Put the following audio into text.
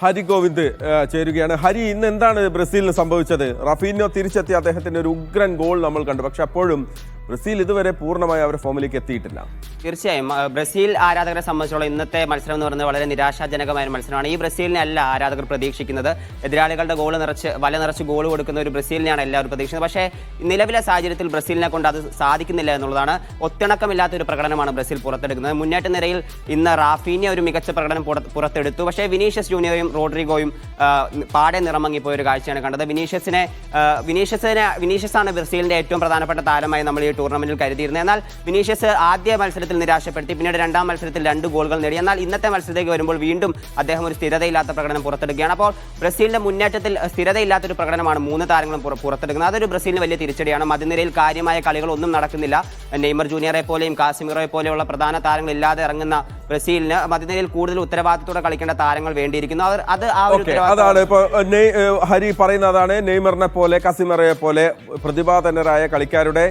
ഹരി ഗോവിന്ദ് ചേരുകയാണ്. ഹരി, ഇന്ന് എന്താണ് ബ്രസീലിന് സംഭവിച്ചത്? റഫീനോ തിരിച്ചെത്തി അദ്ദേഹത്തിന്റെ ഒരു ഉഗ്രൻ ഗോൾ നമ്മൾ കണ്ടു. പക്ഷെ അപ്പോഴും ബ്രസീൽ ഇതുവരെ പൂർണ്ണമായി അവരുടെ ഫോമിലേക്ക് എത്തിയിട്ടില്ല. തീർച്ചയായും ബ്രസീൽ ആരാധകരെ സംബന്ധിച്ചോളം ഇന്നത്തെ മത്സരം എന്ന് പറയുന്നത് വളരെ നിരാശാജനകമായ ഒരു മത്സരമാണ്. ഈ ബ്രസീലിനെ അല്ല ആരാധകർ പ്രതീക്ഷിക്കുന്നത്. എതിരാളികളുടെ വല നിറച്ച് ഗോൾ കൊടുക്കുന്ന ഒരു ബ്രസീലിനെയാണ് എല്ലാവരും പ്രതീക്ഷിക്കുന്നത്. പക്ഷേ നിലവിലെ സാഹചര്യത്തിൽ ബ്രസീലിനെ കൊണ്ട് അത് സാധിക്കുന്നില്ല എന്നുള്ളതാണ്. ഒത്തിണക്കമില്ലാത്ത ഒരു പ്രകടനമാണ് ബ്രസീൽ പുറത്തെടുക്കുന്നത്. മുന്നേറ്റ നിരയിൽ ഇന്ന് റാഫീനിയ ഒരു മികച്ച പ്രകടനം പുറത്തെടുത്തു. പക്ഷേ വിനീഷ്യസ് ജൂനിയറും റോഡ്രിഗോയും പാടെ നിറമങ്ങിപ്പോയ ഒരു കാഴ്ചയാണ് കണ്ടത്. വിനീഷ്യസാണ് ബ്രസീലിന്റെ ഏറ്റവും പ്രധാനപ്പെട്ട താരമായി നമ്മൾ ഈ ടൂർണമെന്റിൽ കരുതിയിരുന്നത്. എന്നാൽ വിനീഷ്യസ് ആദ്യ മത്സരത്തിൽ നിരാശപ്പെടുത്തി, പിന്നീട് രണ്ടാം മത്സരത്തിൽ 2 ഗോളുകൾ നേടി. എന്നാൽ ഇന്നത്തെ മത്സരത്തിലേക്ക് വരുമ്പോൾ വീണ്ടും അദ്ദേഹം ഒരു സ്ഥിരതയില്ലാത്ത പ്രകടനം പുറത്തെടുക്കുകയാണ്. അപ്പോൾ ബ്രസീലിന്റെ മുന്നേറ്റത്തിൽ സ്ഥിരതയില്ലാത്തൊരു പ്രകടനമാണ് 3 താരങ്ങളും പുറത്തെടുക്കുന്നത്. അതൊരു ബ്രസീലിന് വലിയ തിരിച്ചടിയാണ്. മധ്യനിരയിൽ കാര്യമായ കളികളൊന്നും നടക്കുന്നില്ല. നെയ്മർ ജൂനിയറെ പോലെയും കാസിമിറോയെ പോലെയുള്ള പ്രധാന താരങ്ങൾ ഇല്ലാതെ ഇറങ്ങുന്ന ബ്രസീലിന് മധ്യനിരയിൽ കൂടുതൽ ഉത്തരവാദിത്തത്തോടെ കളിക്കേണ്ട താരങ്ങൾ വേണ്ടിയിരിക്കുന്നു. അതാണ് ഇപ്പൊ ഹരി പറയുന്നതാണ്. നെയ്മറിനെ പോലെ, കാസിമിറയെ പോലെ പ്രതിഭാധനരായ കളിക്കാരുടെ